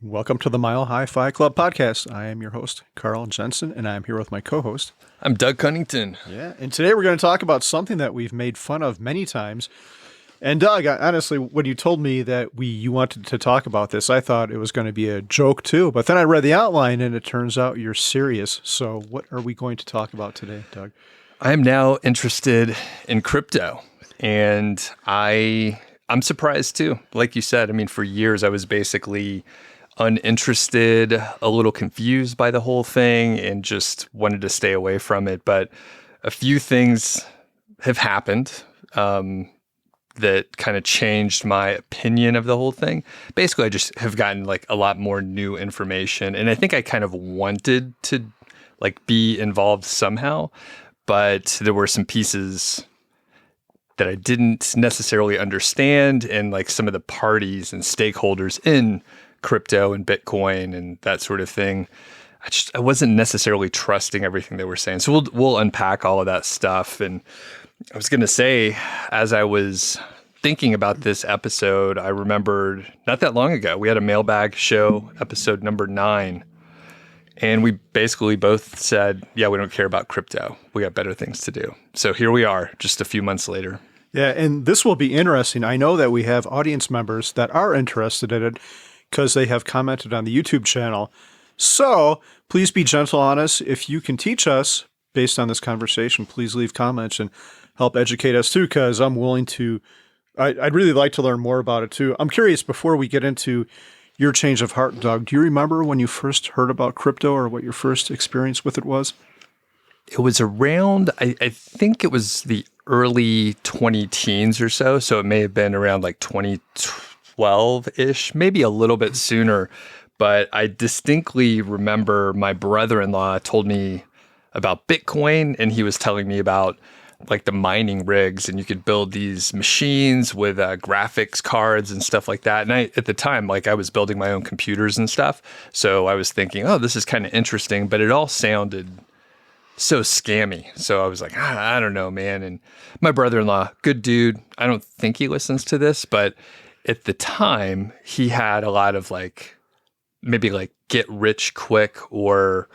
Welcome to the MHFi Club podcast. I am your host, Carl Jensen, and I'm here with my co-host. I'm Doug Cunnington. Yeah, and today we're going to talk about something that we've made fun of many times. And Doug, honestly, when you told me that you wanted to talk about this, I thought it was going to be a joke too. But then I read the outline, and it turns out you're serious. So what are we going to talk about today, Doug? I am now interested in crypto, and I'm surprised too. Like you said, I mean, for years I was basically uninterested, a little confused by the whole thing, and just wanted to stay away from it. But a few things have happened that kind of changed my opinion of the whole thing. Basically, I just have gotten like a lot more new information, and I think I kind of wanted to like be involved somehow, but there were some pieces that I didn't necessarily understand, and like some of the parties and stakeholders in crypto and Bitcoin and that sort of thing, I wasn't necessarily trusting everything they were saying. So we'll unpack all of that stuff. And I was going to say, as I was thinking about this episode, I remembered not that long ago, we had a mailbag show, episode number 9. And we basically both said, yeah, we don't care about crypto. We got better things to do. So here we are, just a few months later. Yeah, and this will be interesting. I know that we have audience members that are interested in it because they have commented on the YouTube channel. So please be gentle on us. If you can teach us based on this conversation, please leave comments and help educate us too, because I'm willing to, I'd really like to learn more about it too. I'm curious, before we get into your change of heart, Doug, do you remember when you first heard about crypto or what your first experience with it was? It was around, I think it was the early 20-teens or so. So it may have been around like 2012-ish, maybe a little bit sooner. But I distinctly remember my brother-in-law told me about Bitcoin, and he was telling me about like the mining rigs, and you could build these machines with graphics cards and stuff like that. And at the time, like I was building my own computers and stuff. So I was thinking, oh, this is kind of interesting, but it all sounded so scammy. So I was like, I don't know, man. And my brother-in-law, good dude. I don't think he listens to this, but at the time he had a lot of like, maybe like get rich quick, or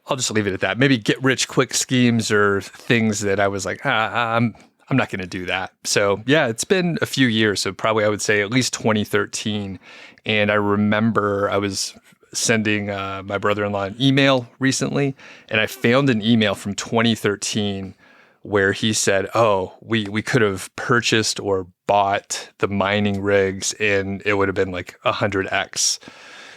I'll just leave it at that. Maybe get rich quick schemes or things that I was like, I'm not going to do that. So yeah, it's been a few years. So probably I would say at least 2013. And I remember I was sending my brother-in-law an email recently, and I found an email from 2013 where he said, oh, we could have purchased or bought the mining rigs, and it would have been like 100x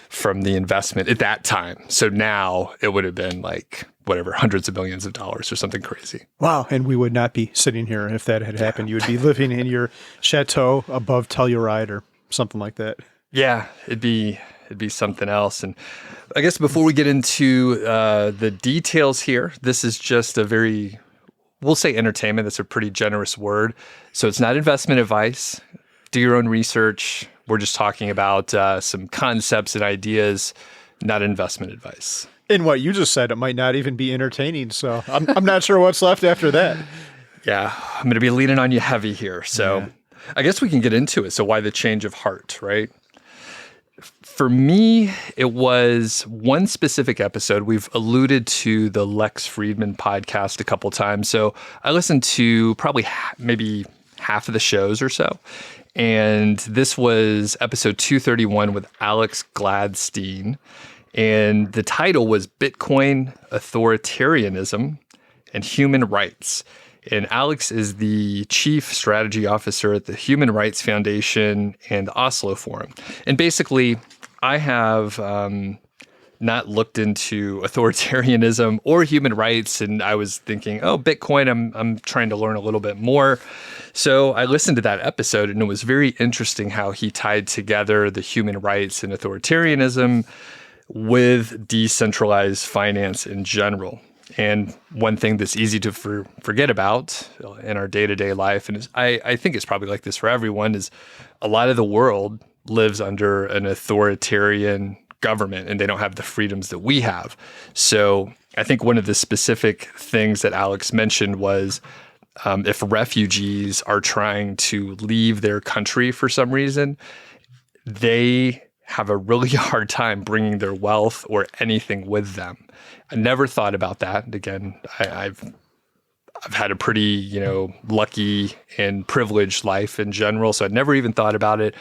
from the investment at that time. So now it would have been like whatever, hundreds of millions of dollars or something crazy. Wow. And we would not be sitting here if that had happened. You would be living in your chateau above Telluride or something like that. Yeah, it'd be something else. And I guess before we get into the details here, this is just a very, we'll say entertainment. That's a pretty generous word. So it's not investment advice. Do your own research. We're just talking about some concepts and ideas, not investment advice. In what you just said, it might not even be entertaining. So I'm not sure what's left after that. Yeah, I'm going to be leaning on you heavy here. So yeah. I guess we can get into it. So why the change of heart, right? For me, it was one specific episode. We've alluded to the Lex Friedman podcast a couple times. So I listened to probably maybe half of the shows or so. And this was episode 231 with Alex Gladstein. And the title was Bitcoin, Authoritarianism, and Human Rights. And Alex is the Chief Strategy Officer at the Human Rights Foundation and the Oslo Forum. And basically, I have not looked into authoritarianism or human rights, and I was thinking, oh, Bitcoin, I'm trying to learn a little bit more. So I listened to that episode, and it was very interesting how he tied together the human rights and authoritarianism with decentralized finance in general. And one thing that's easy to forget about in our day-to-day life, and I think it's probably like this for everyone, is a lot of the world lives under an authoritarian government, and they don't have the freedoms that we have. So I think one of the specific things that Alex mentioned was if refugees are trying to leave their country for some reason, they have a really hard time bringing their wealth or anything with them. I never thought about that. Again, I've had a pretty, lucky and privileged life in general, so I never even thought about it.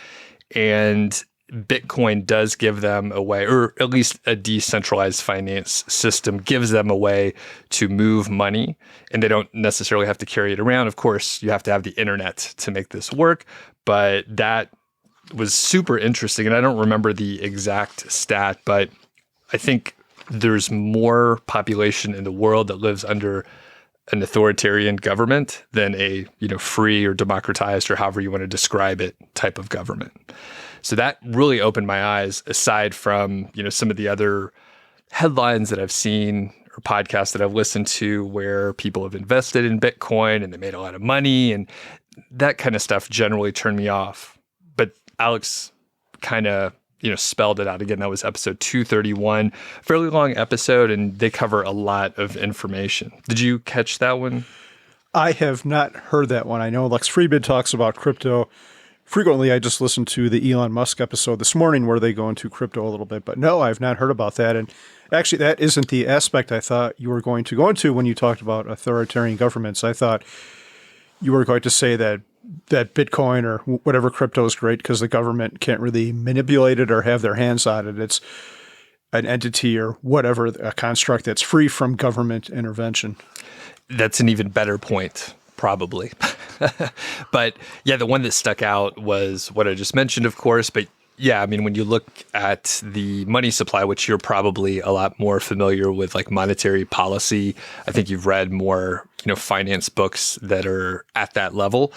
And Bitcoin does give them a way, or at least a decentralized finance system gives them a way to move money, and they don't necessarily have to carry it around. Of course, you have to have the internet to make this work, but that was super interesting. And I don't remember the exact stat, but I think there's more population in the world that lives under an authoritarian government than a, free or democratized, or however you want to describe it, type of government. So that really opened my eyes, aside from, some of the other headlines that I've seen or podcasts that I've listened to where people have invested in Bitcoin and they made a lot of money, and that kind of stuff generally turned me off. But Alex kind of, spelled it out again. That was episode 231, fairly long episode, and they cover a lot of information. Did you catch that one? I have not heard that one. I know Lex Friedman talks about crypto frequently. I just listened to the Elon Musk episode this morning where they go into crypto a little bit, but no, I've not heard about that. And actually, that isn't the aspect I thought you were going to go into when you talked about authoritarian governments. I thought you were going to say that Bitcoin or whatever crypto is great because the government can't really manipulate it or have their hands on it. It's an entity or whatever, a construct that's free from government intervention. That's an even better point, probably. But yeah, the one that stuck out was what I just mentioned, of course. But yeah, I mean, when you look at the money supply, which you're probably a lot more familiar with, like monetary policy, I think you've read more, finance books that are at that level.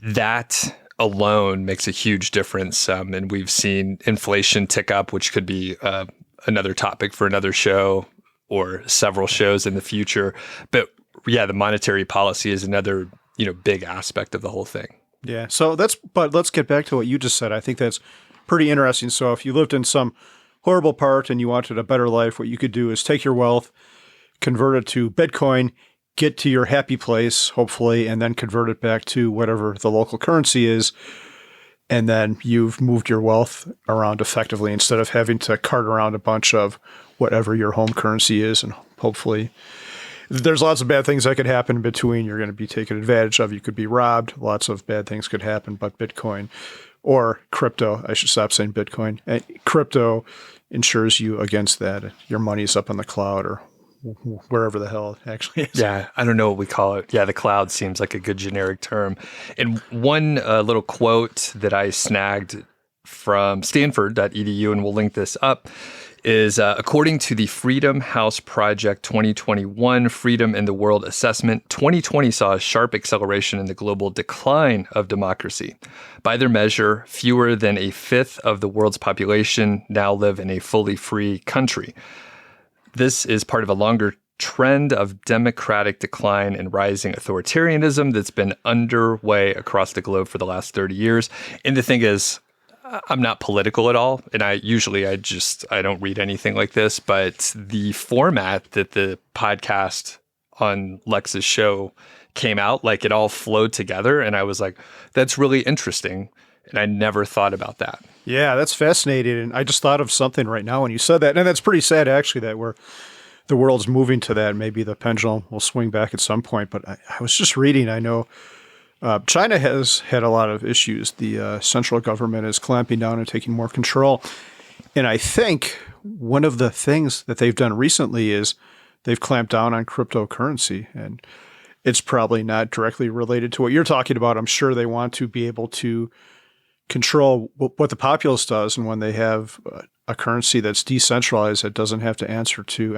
That alone makes a huge difference. And we've seen inflation tick up, which could be another topic for another show or several shows in the future. But yeah, the monetary policy is another, big aspect of the whole thing. Yeah. But let's get back to what you just said. I think that's pretty interesting. So if you lived in some horrible part and you wanted a better life, what you could do is take your wealth, convert it to Bitcoin, get to your happy place, hopefully, and then convert it back to whatever the local currency is. And then you've moved your wealth around effectively instead of having to cart around a bunch of whatever your home currency is. And hopefully there's lots of bad things that could happen in between. You're going to be taken advantage of. You could be robbed. Lots of bad things could happen. But Bitcoin or crypto, I should stop saying Bitcoin. Crypto insures you against that. Your money's up in the cloud or wherever the hell it actually is. Yeah, I don't know what we call it. Yeah, the cloud seems like a good generic term. And one little quote that I snagged from stanford.edu, and we'll link this up, is according to the Freedom House Project 2021 Freedom in the World Assessment, 2020 saw a sharp acceleration in the global decline of democracy. By their measure, fewer than a fifth of the world's population now live in a fully free country. This is part of a longer trend of democratic decline and rising authoritarianism that's been underway across the globe for the last 30 years. And the thing is, I'm not political at all, and I don't read anything like this, but the format that the podcast on Lex's show came out, like it all flowed together, and I was like, that's really interesting, and I never thought about that. Yeah, that's fascinating, and I just thought of something right now when you said that, and that's pretty sad, actually, that the world's moving to that. Maybe the pendulum will swing back at some point, but I was just reading, I know China has had a lot of issues. The central government is clamping down and taking more control. And I think one of the things that they've done recently is they've clamped down on cryptocurrency. And it's probably not directly related to what you're talking about. I'm sure they want to be able to control what the populace does. And when they have a currency that's decentralized, that doesn't have to answer to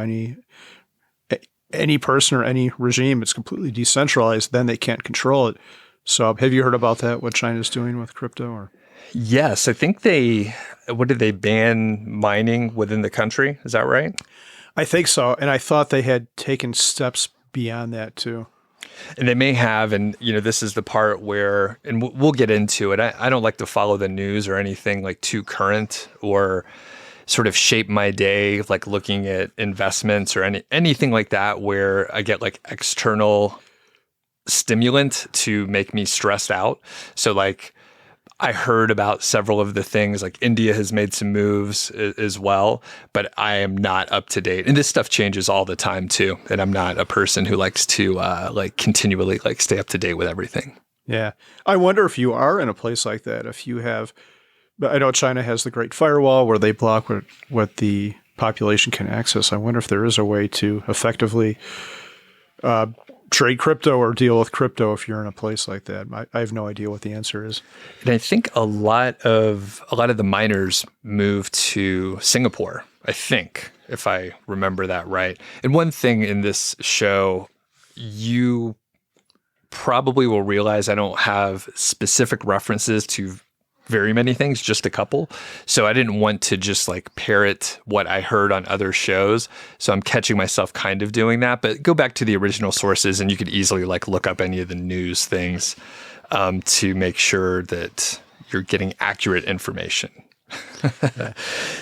any person or any regime, it's completely decentralized, then they can't control it. So have you heard about that, what China's doing with crypto? Or yes, I think what did they ban mining within the country? Is that right? I think so. And I thought they had taken steps beyond that too. And they may have, and this is the part where, and we'll get into it. I don't like to follow the news or anything like too current or sort of shape my day, like looking at investments or anything like that, where I get like external stimulant to make me stressed out. So like I heard about several of the things, like India has made some moves as well, but I am not up to date. And this stuff changes all the time too. And I'm not a person who likes to like continually like stay up to date with everything. Yeah. I wonder if you are in a place like that, if you have, I know China has the Great Firewall where they block what the population can access. I wonder if there is a way to effectively trade crypto or deal with crypto if you're in a place like that. I have no idea what the answer is. And I think a lot of the miners moved to Singapore, I think, if I remember that right. And one thing in this show, you probably will realize I don't have specific references to very many things, just a couple. So I didn't want to just like parrot what I heard on other shows. So I'm catching myself kind of doing that, but go back to the original sources and you could easily like look up any of the news things to make sure that you're getting accurate information.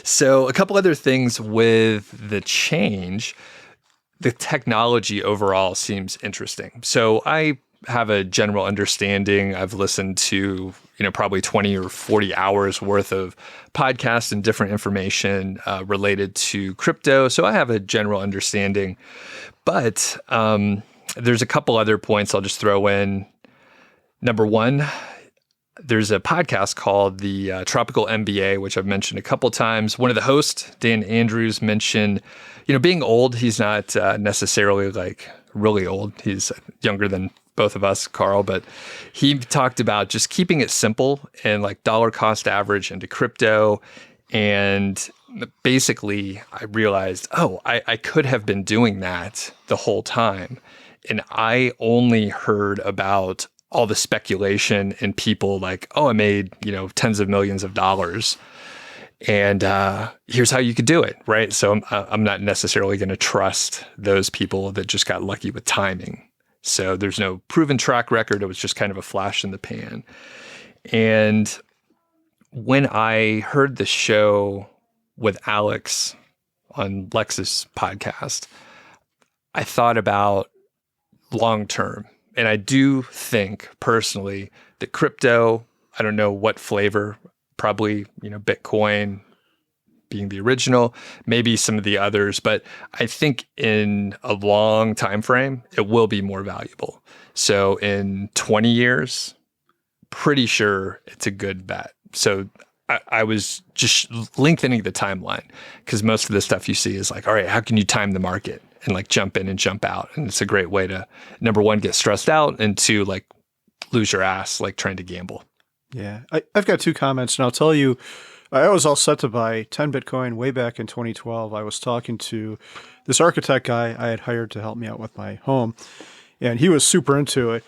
So a couple other things with the change, the technology overall seems interesting. So I have a general understanding. I've listened to, probably 20 or 40 hours worth of podcasts and different information related to crypto. So I have a general understanding, but there's a couple other points I'll just throw in. Number one, there's a podcast called the Tropical MBA, which I've mentioned a couple times. One of the hosts, Dan Andrews, mentioned, being old, he's not necessarily like really old. He's younger than both of us, Carl, but he talked about just keeping it simple and like dollar cost average into crypto. And basically I realized, I could have been doing that the whole time. And I only heard about all the speculation and people like, I made, tens of millions of dollars. And here's how you could do it, right? So I'm not necessarily going to trust those people that just got lucky with timing. So there's no proven track record. It was just kind of a flash in the pan. And when I heard the show with Alex on Lex's podcast, I thought about long term. And I do think personally that crypto, I don't know what flavor, probably, Bitcoin being the original, maybe some of the others, but I think in a long time frame, it will be more valuable. So in 20 years, pretty sure it's a good bet. So I was just lengthening the timeline because most of the stuff you see is like, all right, how can you time the market and like jump in and jump out? And it's a great way to, number one, get stressed out, and two, like lose your ass, like trying to gamble. Yeah. I've got two comments, and I'll tell you, I was all set to buy 10 Bitcoin way back in 2012. I was talking to this architect guy I had hired to help me out with my home, and he was super into it,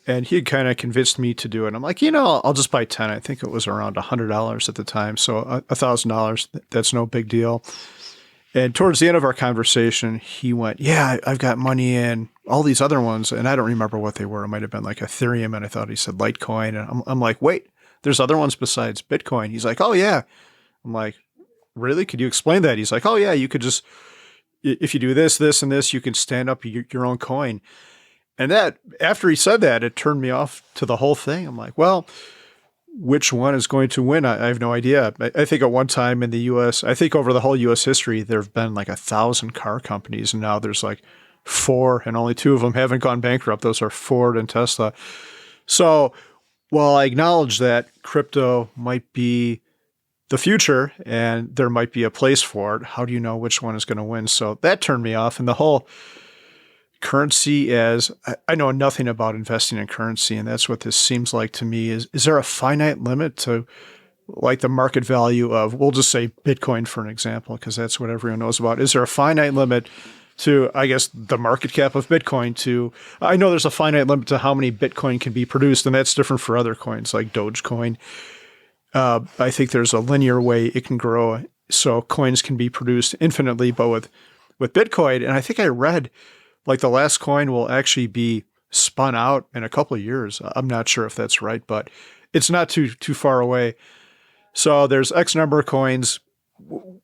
and he had kind of convinced me to do it. I'm like, I'll just buy 10. I think it was around $100 at the time, so $1,000, that's no big deal. And towards the end of our conversation, he went, yeah, I've got money in all these other ones, and I don't remember what they were. It might have been like Ethereum, and I thought he said Litecoin, and I'm like, wait. There's other ones besides Bitcoin. He's like, oh, yeah. I'm like, really? Could you explain that? He's like, oh, yeah, you could just, if you do this, this, and this, you can stand up your own coin. And that, after he said that, it turned me off to the whole thing. I'm like, well, which one is going to win? I have no idea. I think at one time in the U.S., I think over the whole U.S. history, there have been like 1,000 car companies, and now there's like 4, and only 2 of them haven't gone bankrupt. Those are Ford and Tesla. So, well, I acknowledge that crypto might be the future and there might be a place for it. How do you know which one is going to win? So that turned me off. And the whole currency, as I know nothing about investing in currency, and that's what this seems like to me. Is there a finite limit to like the market value of, we'll just say Bitcoin for an example, because that's what everyone knows about. Is there a finite limit to, I guess, the market cap of Bitcoin to, I know there's a finite limit to how many Bitcoin can be produced, and that's different for other coins like Dogecoin. I think there's a linear way it can grow, so coins can be produced infinitely, but with Bitcoin, and I think I read like the last coin will actually be spun out in a couple of years. I'm not sure if that's right, but it's not too far away. So there's X number of coins.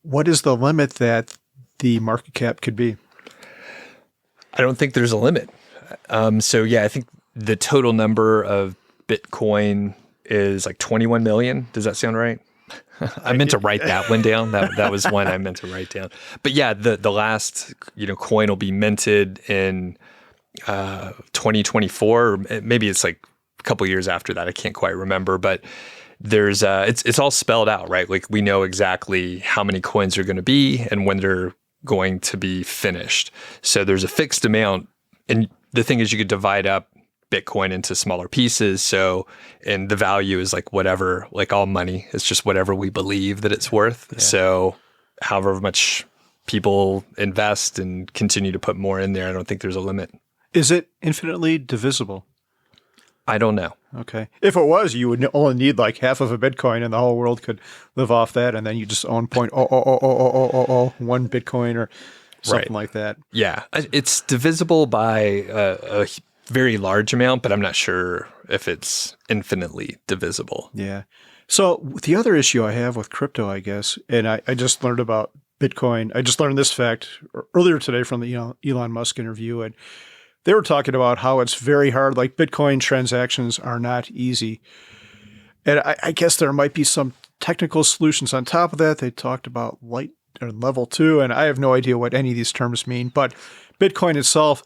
What is the limit that the market cap could be? I don't think there's a limit. So yeah, I think the total number of Bitcoin is like 21 million. Does that sound right? I meant to write that one down. That was one I meant to write down. But yeah, the last coin will be minted in 2024. Or maybe it's like a couple years after that. I can't quite remember. But there's it's all spelled out, right? Like we know exactly how many coins are going to be and when they're going to be finished. So there's a fixed amount, and the thing is, you could divide up Bitcoin into smaller pieces. So, and the value is like whatever, like all money, it's just whatever we believe that it's worth. Yeah. So, however much people invest and continue to put more in there, I don't think there's a limit. Is it infinitely divisible? I don't know. Okay. If it was, you would only need like half of a Bitcoin and the whole world could live off that. And then you just own 0.00001 Bitcoin or something like that. Yeah. It's divisible by a very large amount, but I'm not sure if it's infinitely divisible. Yeah. So the other issue I have with crypto, I guess, and I just learned about Bitcoin. I just learned this fact earlier today from the Elon Musk interview, and they were talking about how it's very hard. Like Bitcoin transactions are not easy. And I guess there might be some technical solutions on top of that. They talked about light or level 2, and I have no idea what any of these terms mean, but Bitcoin itself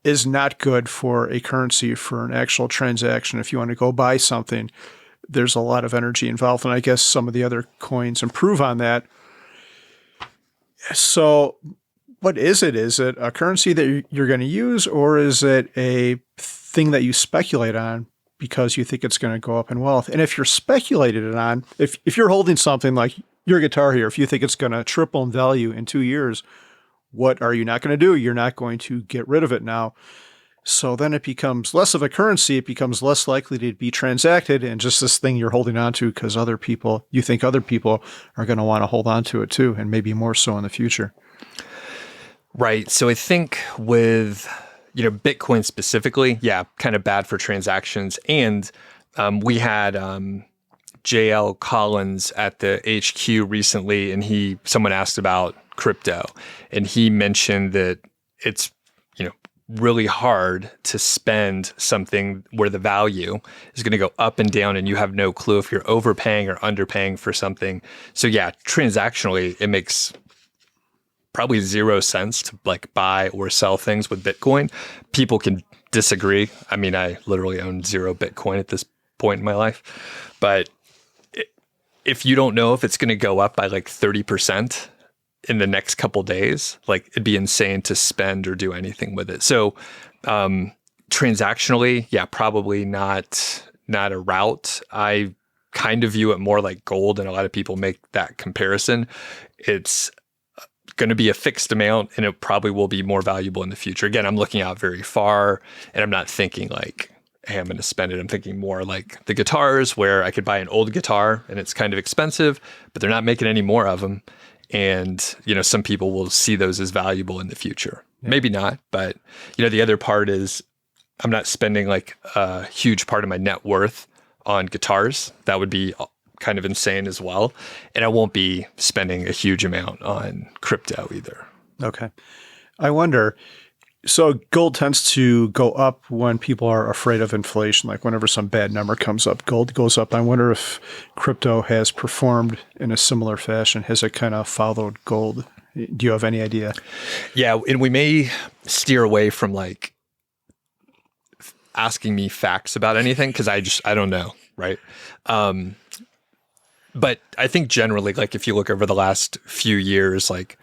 is not good for a currency for an actual transaction. If you want to go buy something, there's a lot of energy involved. And I guess some of the other coins improve on that. So what is it? Is it a currency that you're going to use, or is it a thing that you speculate on because you think it's going to go up in wealth? And if you're speculating it on, if you're holding something like your guitar here, if you think it's going to triple in value in 2 years, what are you not going to do? You're not going to get rid of it now. So then it becomes less of a currency. It becomes less likely to be transacted, and just this thing you're holding on to because you think other people are going to want to hold on to it too, and maybe more so in the future. Right. So I think with, Bitcoin specifically, yeah, kind of bad for transactions. And we had JL Collins at the HQ recently, and someone asked about crypto, and he mentioned that it's really hard to spend something where the value is going to go up and down, and you have no clue if you're overpaying or underpaying for something. So yeah, transactionally, it makes probably 0 sense to like buy or sell things with Bitcoin. People can disagree. I mean, I literally own 0 Bitcoin at this point in my life, but if you don't know if it's going to go up by like 30% in the next couple days, like it'd be insane to spend or do anything with it. So transactionally, yeah, probably not a route. I kind of view it more like gold, and a lot of people make that comparison. It's going to be a fixed amount, and it probably will be more valuable in the future. Again, I'm looking out very far, and I'm not thinking like, hey, I'm going to spend it. I'm thinking more like the guitars, where I could buy an old guitar and it's kind of expensive, but they're not making any more of them. And, some people will see those as valuable in the future. Yeah. Maybe not, but, the other part is I'm not spending like a huge part of my net worth on guitars. That would be kind of insane as well. And I won't be spending a huge amount on crypto either. Okay. I wonder, so gold tends to go up when people are afraid of inflation. Like whenever some bad number comes up, gold goes up. I wonder if crypto has performed in a similar fashion. Has it kind of followed gold? Do you have any idea? Yeah, and we may steer away from like asking me facts about anything because I don't know, right? But I think generally, like if you look over the last few years, like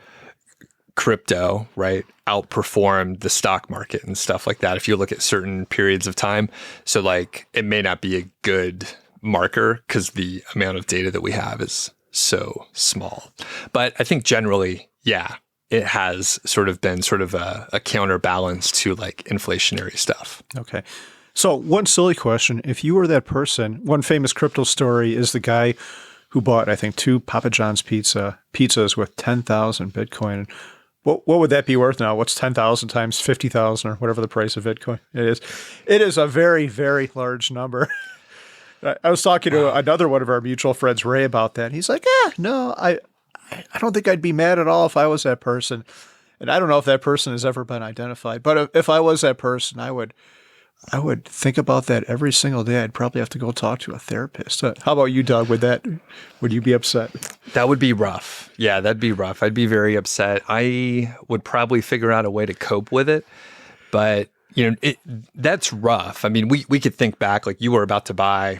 crypto, right, outperformed the stock market and stuff like that if you look at certain periods of time. So like it may not be a good marker because the amount of data that we have is so small. But I think generally, yeah, it has sort of been sort of a counterbalance to like inflationary stuff. Okay. So one silly question, if you were that person, one famous crypto story is the guy who bought, I think, 2 Papa John's pizzas with 10,000 Bitcoin. What would that be worth now? What's 10,000 times 50,000 or whatever the price of Bitcoin is? It is a very, very large number. I was talking to another one of our mutual friends, Ray, about that. He's like, no, I don't think I'd be mad at all if I was that person. And I don't know if that person has ever been identified. But if I was that person, I would I would think about that every single day. I'd probably have to go talk to a therapist. How about you, Doug? Would you be upset? That would be rough. Yeah, that'd be rough. I'd be very upset. I would probably figure out a way to cope with it, but that's rough. I mean, we could think back, like you were about to buy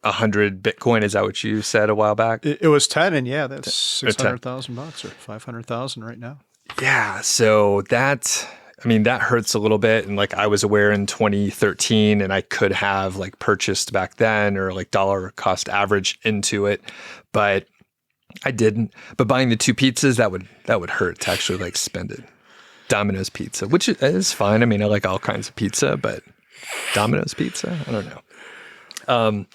100 Bitcoin. Is that what you said a while back? It was 10, and yeah, that's $600,000 or 500,000 right now. Yeah. So that hurts a little bit. And like I was aware in 2013 and I could have like purchased back then or like dollar cost average into it, but I didn't. But buying the 2 pizzas, that would hurt to actually like spend it. Domino's pizza, which is fine. I mean, I like all kinds of pizza, but Domino's pizza, I don't know.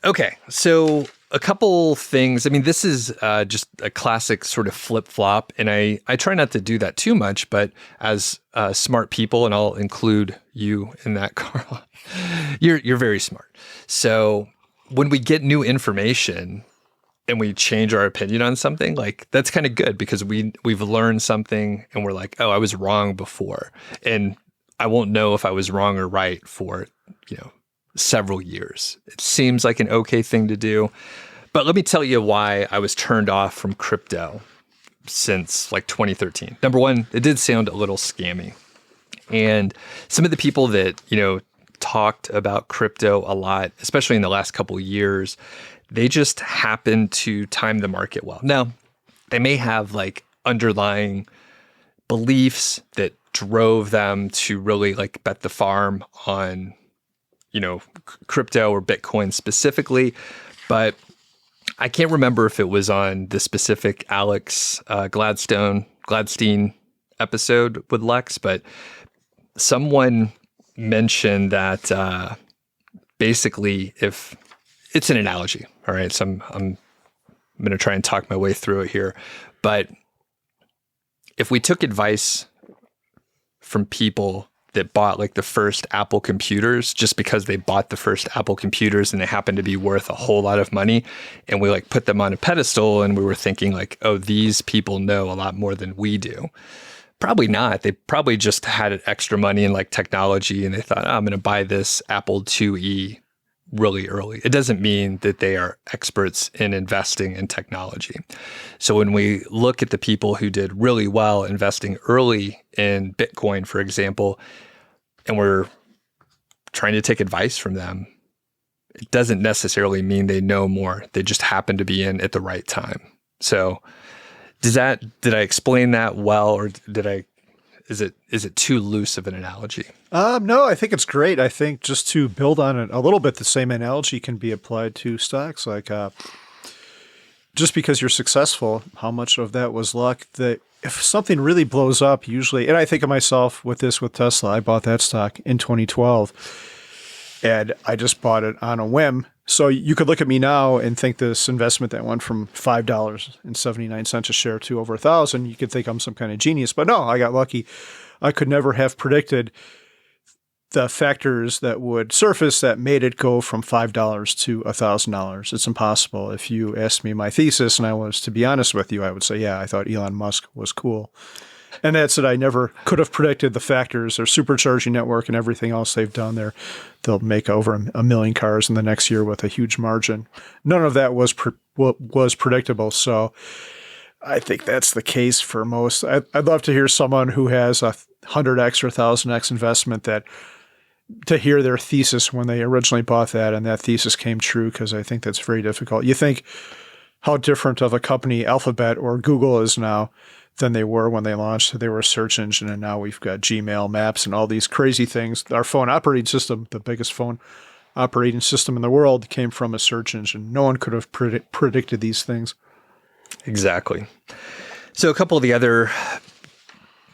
Okay. So a couple things. I mean, this is just a classic sort of flip-flop, and I try not to do that too much, but as smart people, and I'll include you in that, Carla, you're very smart. So when we get new information and we change our opinion on something, like that's kind of good because we've learned something and we're like, oh, I was wrong before. And I won't know if I was wrong or right for, several years. It seems like an okay thing to do. But let me tell you why I was turned off from crypto since like 2013. Number one, it did sound a little scammy. And some of the people that, talked about crypto a lot, especially in the last couple of years, they just happen to time the market well. Now, they may have like underlying beliefs that drove them to really like bet the farm on crypto or Bitcoin specifically, but I can't remember if it was on the specific Alex Gladstein episode with Lex, but someone mentioned that basically if it's an analogy, all right, so I'm going to try and talk my way through it here, but if we took advice from people that bought like the first Apple computers just because they bought the first Apple computers and they happened to be worth a whole lot of money. And we like put them on a pedestal and we were thinking like, oh, these people know a lot more than we do. Probably not. They probably just had extra money in like technology and they thought, oh, I'm going to buy this Apple IIe really early. It doesn't mean that they are experts in investing in technology. So when we look at the people who did really well investing early in Bitcoin, for example, and we're trying to take advice from them, it doesn't necessarily mean they know more. They just happen to be in at the right time. So did I explain that well, or is it too loose of an analogy? No, I think it's great. I think just to build on it a little bit, the same analogy can be applied to stocks. Like just because you're successful, how much of that was luck? That if something really blows up, usually, and I think of myself with Tesla, I bought that stock in 2012 and I just bought it on a whim. So you could look at me now and think this investment that went from $5.79 a share to over $1,000, you could think I'm some kind of genius, but no, I got lucky. I could never have predicted the factors that would surface that made it go from $5 to $1,000. It's impossible. If you asked me my thesis and I was to be honest with you, I would say, yeah, I thought Elon Musk was cool. And that's it. I never could have predicted the factors, their supercharging network and everything else they've done there. They'll make over a million cars in the next year with a huge margin. None of that was predictable. So I think that's the case for most. I'd love to hear someone who has a 100x or 1,000x investment to hear their thesis when they originally bought that and that thesis came true, because I think that's very difficult. You think how different of a company Alphabet or Google is now than they were when they launched. They were a search engine, and now we've got Gmail, Maps, and all these crazy things. Our phone operating system, the biggest phone operating system in the world, came from a search engine. No one could have predicted these things. Exactly. So a couple of the other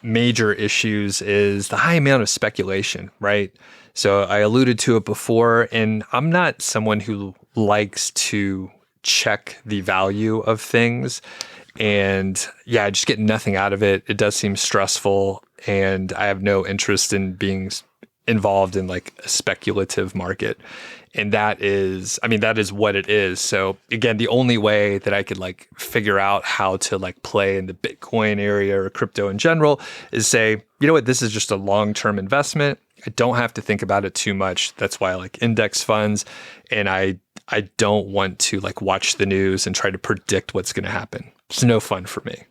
major issues is the high amount of speculation, right? So I alluded to it before, and I'm not someone who likes to check the value of things. And yeah, I just get nothing out of it. It does seem stressful, and I have no interest in being involved in like a speculative market. And that is what it is. So again, the only way that I could like figure out how to like play in the Bitcoin area or crypto in general is say, you know what, this is just a long-term investment. I don't have to think about it too much. That's why I like index funds. And I don't want to like watch the news and try to predict what's going to happen. It's no fun for me.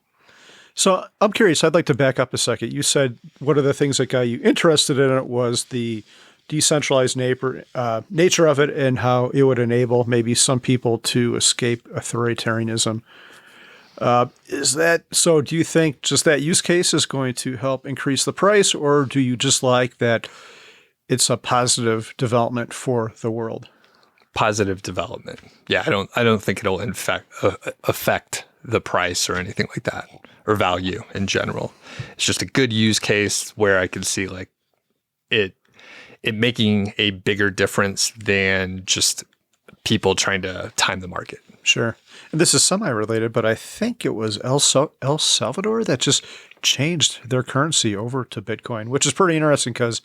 So I'm curious, I'd like to back up a second. You said one of the things that got you interested in it was the decentralized nature of it and how it would enable maybe some people to escape authoritarianism. Is that so? Do you think just that use case is going to help increase the price, or do you just like that it's a positive development for the world? Positive development. Yeah, I don't think it'll affect the price or anything like that, or value in general. It's just a good use case where I can see like it making a bigger difference than just people trying to time the market. Sure. And this is semi-related, but I think it was El Salvador that just changed their currency over to Bitcoin, which is pretty interesting because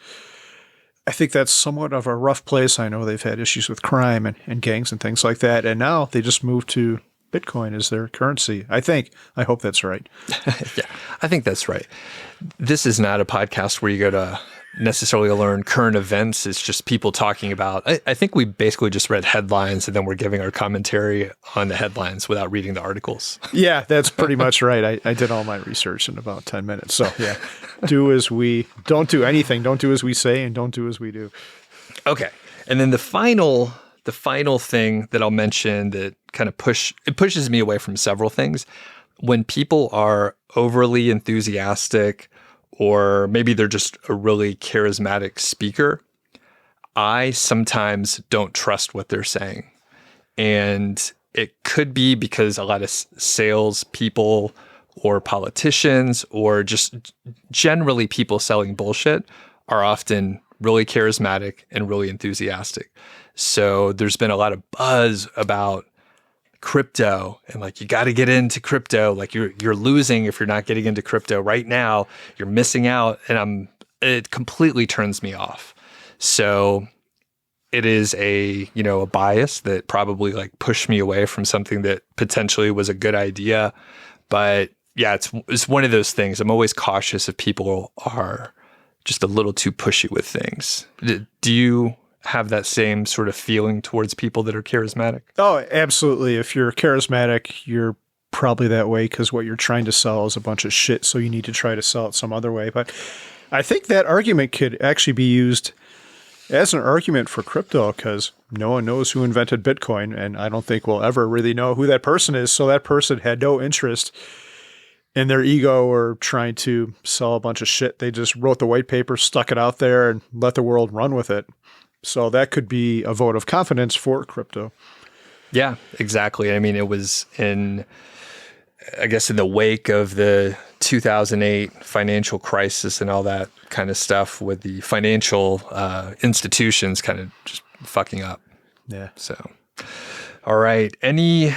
I think that's somewhat of a rough place. I know they've had issues with crime and gangs and things like that. And now they just moved to Bitcoin as their currency. I hope that's right. Yeah, I think that's right. This is not a podcast where you go to necessarily learn current events. It's just people talking about, I think we basically just read headlines and then we're giving our commentary on the headlines without reading the articles. Yeah, that's pretty much right. I did all my research in about 10 minutes. So yeah, don't do anything. Don't do as we say and don't do as we do. Okay. And then the final thing that I'll mention that kind of pushes me away from several things. When people are overly enthusiastic, or maybe they're just a really charismatic speaker, I sometimes don't trust what they're saying. And it could be because a lot of sales people or politicians or just generally people selling bullshit are often really charismatic and really enthusiastic. So there's been a lot of buzz about crypto and like, you got to get into crypto. Like you're losing if you're not getting into crypto right now, you're missing out. And it completely turns me off. So it is a bias that probably like pushed me away from something that potentially was a good idea. But yeah, it's one of those things. I'm always cautious if people are just a little too pushy with things. Do you have that same sort of feeling towards people that are charismatic? Oh, absolutely. If you're charismatic, you're probably that way because what you're trying to sell is a bunch of shit, so you need to try to sell it some other way. But I think that argument could actually be used as an argument for crypto because no one knows who invented Bitcoin, and I don't think we'll ever really know who that person is. So that person had no interest in their ego or trying to sell a bunch of shit. They just wrote the white paper, stuck it out there, and let the world run with it. So that could be a vote of confidence for crypto. Yeah, exactly. I mean, it was in the wake of the 2008 financial crisis and all that kind of stuff with the financial institutions kind of just fucking up. Yeah. So, all right. Any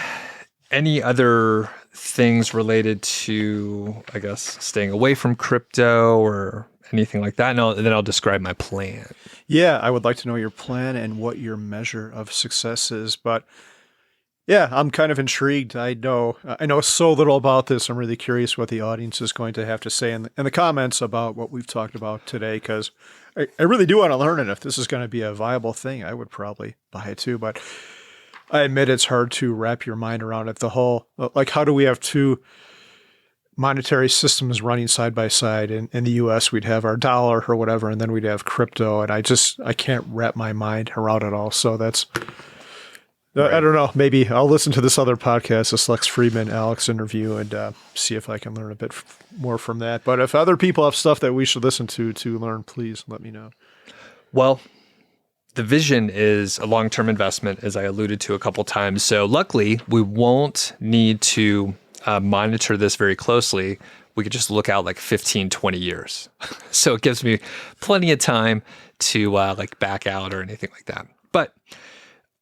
other things related to, I guess, staying away from crypto or anything like that? And then I'll describe my plan. Yeah, I would like to know your plan and what your measure of success is. But yeah, I'm kind of intrigued. I know so little about this. I'm really curious what the audience is going to have to say in the comments about what we've talked about today, because I really do want to learn it. If this is going to be a viable thing, I would probably buy it too. But I admit it's hard to wrap your mind around it. The whole, like, how do we have two monetary systems running side by side? In the US, we'd have our dollar or whatever, and then we'd have crypto. And I can't wrap my mind around it all. So that's, right. I don't know. Maybe I'll listen to this other podcast, this Lex Friedman, Alex interview, and see if I can learn a bit more from that. But if other people have stuff that we should listen to learn, please let me know. Well, the vision is a long-term investment, as I alluded to a couple times. So luckily, we won't need to monitor this very closely. We could just look out like 15, 20 years. So it gives me plenty of time to like back out or anything like that. But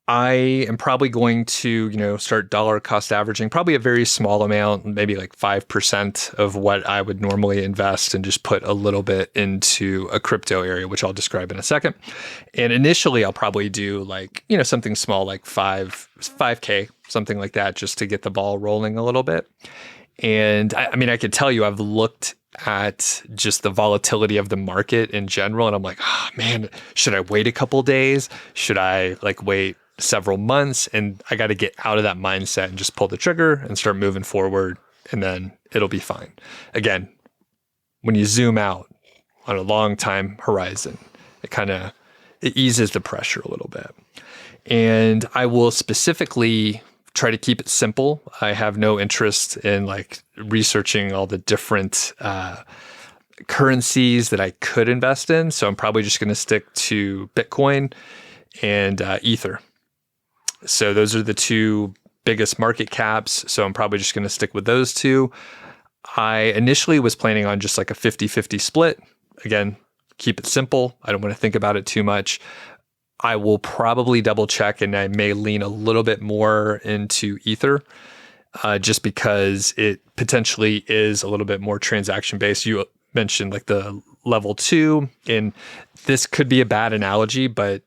I am probably going to, start dollar cost averaging, probably a very small amount, maybe like 5% of what I would normally invest, and just put a little bit into a crypto area, which I'll describe in a second. And initially I'll probably do like, something small, like 5K, something like that, just to get the ball rolling a little bit. And I mean, I could tell you, I've looked at just the volatility of the market in general, and I'm like, oh man, should I wait a couple days? Should I like wait several months? And I got to get out of that mindset and just pull the trigger and start moving forward, and then it'll be fine. Again, when you zoom out on a long time horizon, it eases the pressure a little bit. And I will specifically try to keep it simple. I have no interest in like researching all the different currencies that I could invest in. So I'm probably just going to stick to Bitcoin and Ether. So those are the two biggest market caps. So I'm probably just going to stick with those two. I initially was planning on just like a 50-50 split. Again, keep it simple. I don't want to think about it too much. I will probably double check, and I may lean a little bit more into Ether just because it potentially is a little bit more transaction based. You mentioned like the level 2, and this could be a bad analogy, but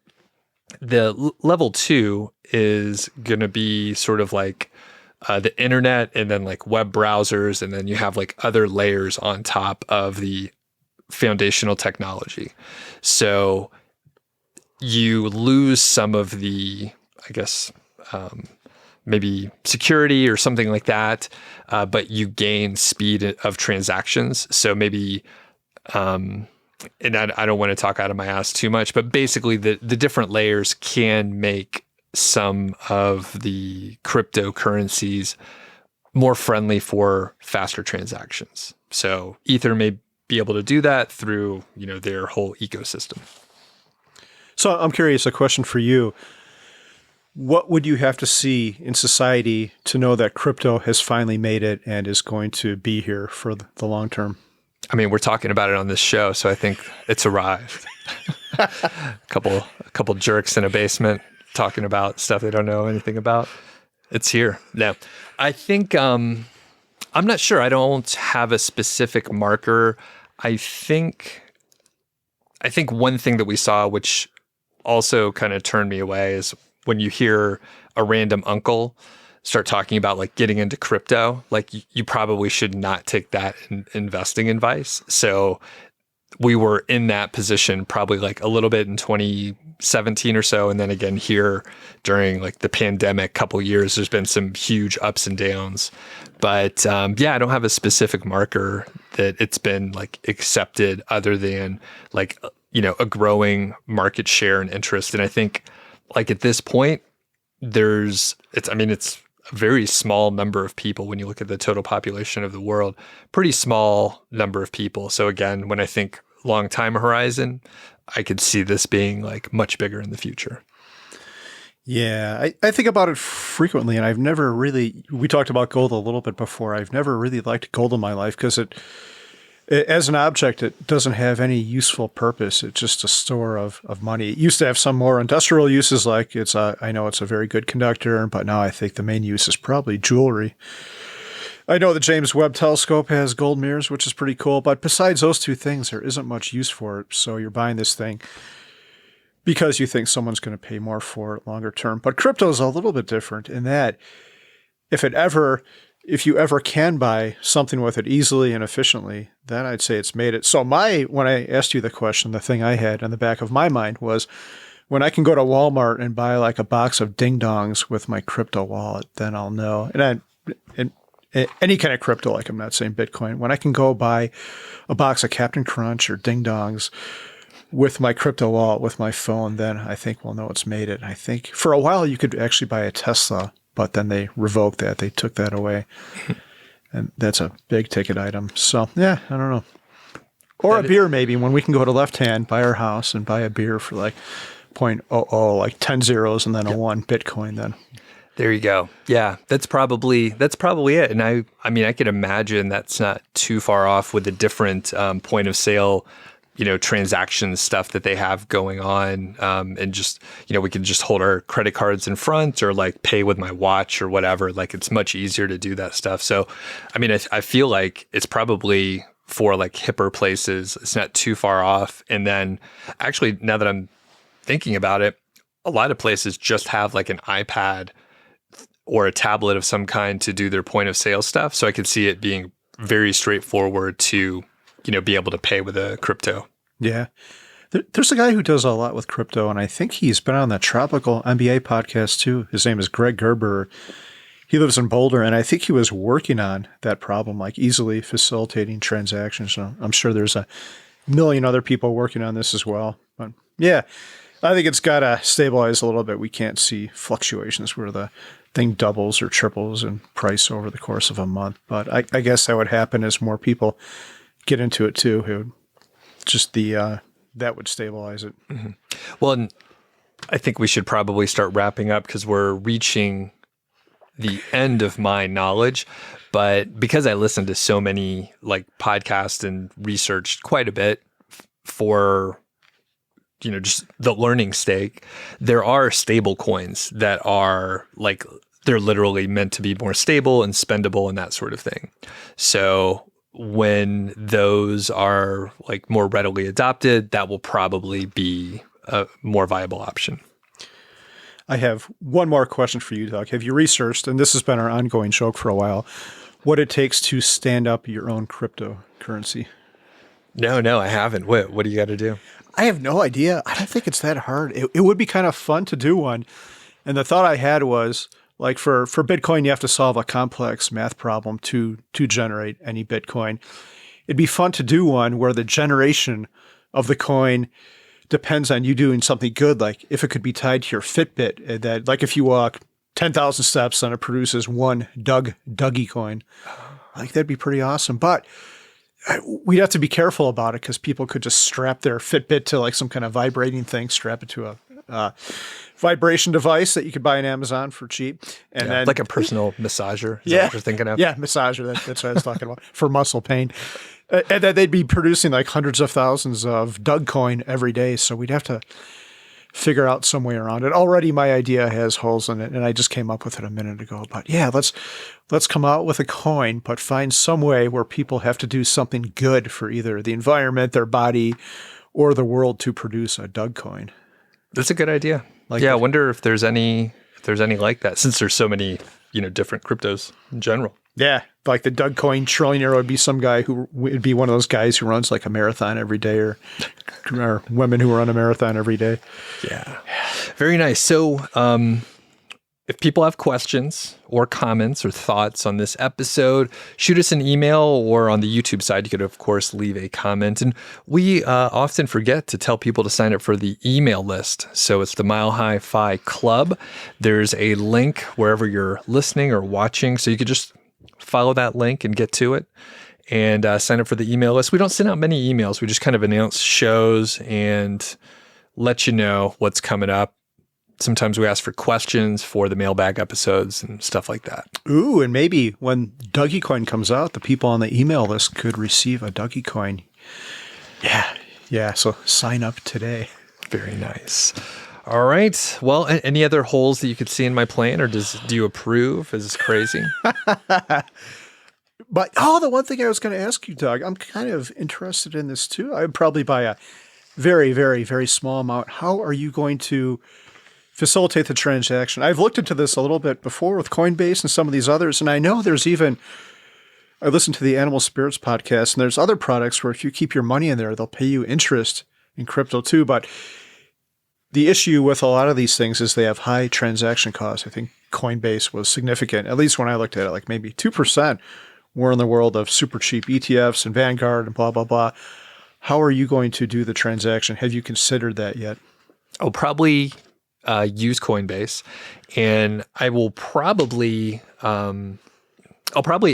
the level 2 is going to be sort of like the internet, and then like web browsers, and then you have like other layers on top of the foundational technology. So you lose some of the, I guess, maybe security or something like that, but you gain speed of transactions. So maybe, and I don't want to talk out of my ass too much, but basically the different layers can make some of the cryptocurrencies more friendly for faster transactions. So Ether may be able to do that through, their whole ecosystem. So I'm curious, a question for you. What would you have to see in society to know that crypto has finally made it and is going to be here for the long term? I mean, we're talking about it on this show, so I think it's arrived. a couple jerks in a basement talking about stuff they don't know anything about. It's here. No, I think I'm not sure. I don't have a specific marker. I think one thing that we saw, which also kind of turned me away, is when you hear a random uncle start talking about like getting into crypto, like you probably should not take that investing advice. So we were in that position probably like a little bit in 2017 or so. And then again here during like the pandemic couple years, there's been some huge ups and downs. But I don't have a specific marker that it's been like accepted other than like, a growing market share and interest. And I think like at this point, it's a very small number of people when you look at the total population of the world, pretty small number of people. So again, when I think long time horizon, I could see this being like much bigger in the future. Yeah, I think about it frequently, and I've never really, we talked about gold a little bit before. I've never really liked gold in my life because it as an object, it doesn't have any useful purpose. It's just a store of money. It used to have some more industrial uses, like I know it's a very good conductor, but now I think the main use is probably jewelry. I know the James Webb Telescope has gold mirrors, which is pretty cool, but besides those two things, there isn't much use for it. So you're buying this thing because you think someone's going to pay more for it longer term. But crypto is a little bit different in that if you ever can buy something with it easily and efficiently, then I'd say it's made it. So when I asked you the question, the thing I had in the back of my mind was when I can go to Walmart and buy like a box of ding dongs with my crypto wallet, then I'll know. And any kind of crypto, like I'm not saying Bitcoin, when I can go buy a box of Captain Crunch or ding dongs with my crypto wallet, with my phone, then I think we'll know it's made it. I think for a while you could actually buy a Tesla, but then they revoked that. They took that away. And that's a big ticket item. So, yeah, I don't know. Or a beer maybe, when we can go to Left Hand, buy our house, and buy a beer for like 0.00, like 10 zeros and then a 1 Bitcoin then. There you go. Yeah, that's probably it. And I mean, I could imagine that's not too far off with the different point of sale, transaction stuff that they have going on. And just, we can just hold our credit cards in front or like pay with my watch or whatever. Like it's much easier to do that stuff. So, I mean, I feel like it's probably for like hipper places. It's not too far off. And then actually, now that I'm thinking about it, a lot of places just have like an iPad or a tablet of some kind to do their point of sale stuff. So I could see it being very straightforward to, be able to pay with a crypto. Yeah. There's a guy who does a lot with crypto, and I think he's been on the Tropical MBA podcast too. His name is Greg Gerber. He lives in Boulder, and I think he was working on that problem, like easily facilitating transactions. So I'm sure there's a million other people working on this as well. But yeah, I think it's got to stabilize a little bit. We can't see fluctuations where the thing doubles or triples in price over the course of a month. But I guess that would happen as more people get into it too. It would just that would stabilize it. Mm-hmm. Well, and I think we should probably start wrapping up because we're reaching the end of my knowledge. But because I listened to so many podcasts and researched quite a bit for just the learning stake, there are stable coins that are they're literally meant to be more stable and spendable and that sort of thing. So when those are more readily adopted, that will probably be a more viable option. I have one more question for you, Doug. Have you researched, and this has been our ongoing joke for a while, what it takes to stand up your own cryptocurrency? No, I haven't. What do you got to do? I have no idea. I don't think it's that hard. It would be kind of fun to do one. And the thought I had was, for Bitcoin, you have to solve a complex math problem to generate any Bitcoin. It'd be fun to do one where the generation of the coin depends on you doing something good. Like if it could be tied to your Fitbit, that if you walk 10,000 steps, then it produces one Dougie coin. That'd be pretty awesome. But we'd have to be careful about it because people could just strap their Fitbit to some kind of vibrating thing, strap it to a vibration device that you could buy on Amazon for cheap. And then like a personal massager. Is that what you're thinking of? Yeah, massager. That's what I was talking about for muscle pain. And then they'd be producing hundreds of thousands of Doug coin every day. So we'd have to figure out some way around it. Already my idea has holes in it, and I just came up with it a minute ago. But yeah, let's come out with a coin, but find some way where people have to do something good for either the environment, their body, or the world to produce a Doug coin. That's a good idea. I wonder if there's any like that, since there's so many, different cryptos in general. Yeah, the Doug coin trillionaire would be some guy who would be one of those guys who runs a marathon every day, or women who run a marathon every day. Yeah, very nice. So, if people have questions or comments or thoughts on this episode, shoot us an email, or on the YouTube side, you could, of course, leave a comment. And we often forget to tell people to sign up for the email list. So it's the MHFi Club. There's a link wherever you're listening or watching. So you could just follow that link and get to it and sign up for the email list. We don't send out many emails. We just kind of announce shows and let you know what's coming up. Sometimes we ask for questions for the mailbag episodes and stuff like that. Ooh, and maybe when Dougie Coin comes out, the people on the email list could receive a Dougie Coin. Yeah. So sign up today. Very nice. All right. Well, any other holes that you could see in my plan, or do you approve? Is this crazy? But the one thing I was going to ask you, Doug, I'm kind of interested in this too. I'd probably buy a very, very, very small amount. How are you going to facilitate the transaction? I've looked into this a little bit before with Coinbase and some of these others, and I know I listened to the Animal Spirits podcast, and there's other products where if you keep your money in there, they'll pay you interest in crypto too. But the issue with a lot of these things is they have high transaction costs. I think Coinbase was significant, at least when I looked at it, maybe 2%. We're in the world of super cheap ETFs and Vanguard and blah, blah, blah. How are you going to do the transaction? Have you considered that yet? I'll probably use Coinbase, and I will probably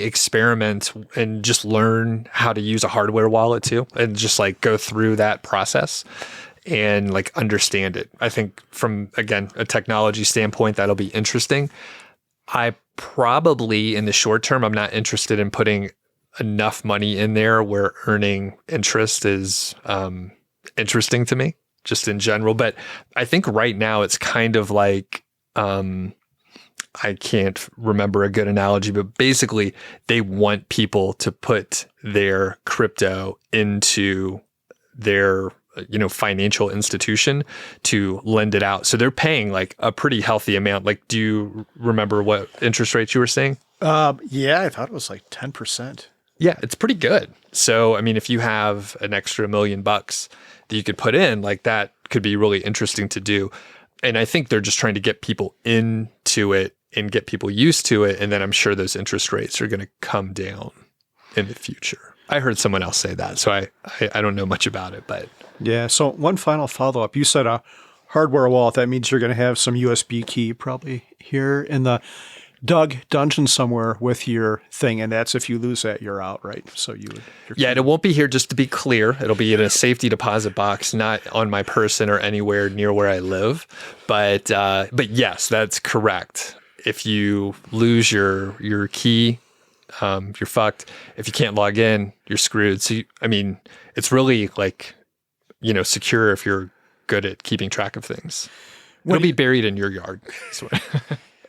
experiment and just learn how to use a hardware wallet too, and just go through that process and understand it. I think from, again, a technology standpoint, that'll be interesting. I probably, in the short term, I'm not interested in putting enough money in there where earning interest is interesting to me, just in general. But I think right now it's kind of I can't remember a good analogy, but basically they want people to put their crypto into their financial institution to lend it out. So they're paying like a pretty healthy amount. Like, do you remember what interest rates you were saying? Yeah, I thought it was like 10%. Yeah, it's pretty good. So, I mean, if you have an extra $1 million that you could put in, like that could be really interesting to do. And I think they're just trying to get people into it and get people used to it. And then I'm sure those interest rates are going to come down in the future. I heard someone else say that, so I don't know much about it, but yeah. So one final follow up. You said a hardware wallet. That means you're going to have some USB key probably here in the Doug dungeon somewhere with your thing, and that's if you lose that, you're out, right? So yeah, it won't be here. Just to be clear, it'll be in a safety deposit box, not on my person or anywhere near where I live. But yes, that's correct. If you lose your key, you're fucked. If you can't log in, you're screwed. So, it's really like, secure if you're good at keeping track of things. It'll be buried in your yard.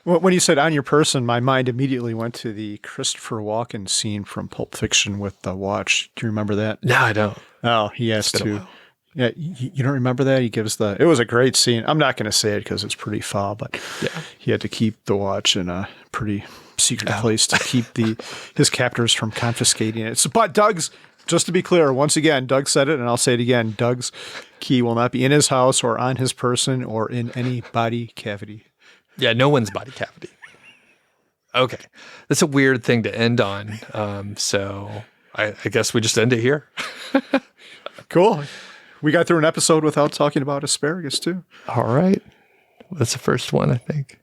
When you said on your person, my mind immediately went to the Christopher Walken scene from Pulp Fiction with the watch. Do you remember that? No, I don't. Oh, he has to. Yeah, you don't remember that? He gives it was a great scene. I'm not going to say it because it's pretty foul, but he had to keep the watch in a pretty secret place to keep his captors from confiscating it. But Doug's, just to be clear, once again, Doug said it, and I'll say it again, Doug's key will not be in his house or on his person or in any body cavity. Yeah, no one's body cavity. Okay. That's a weird thing to end on. So I guess we just end it here. Cool. We got through an episode without talking about asparagus, too. All right. That's the first one, I think.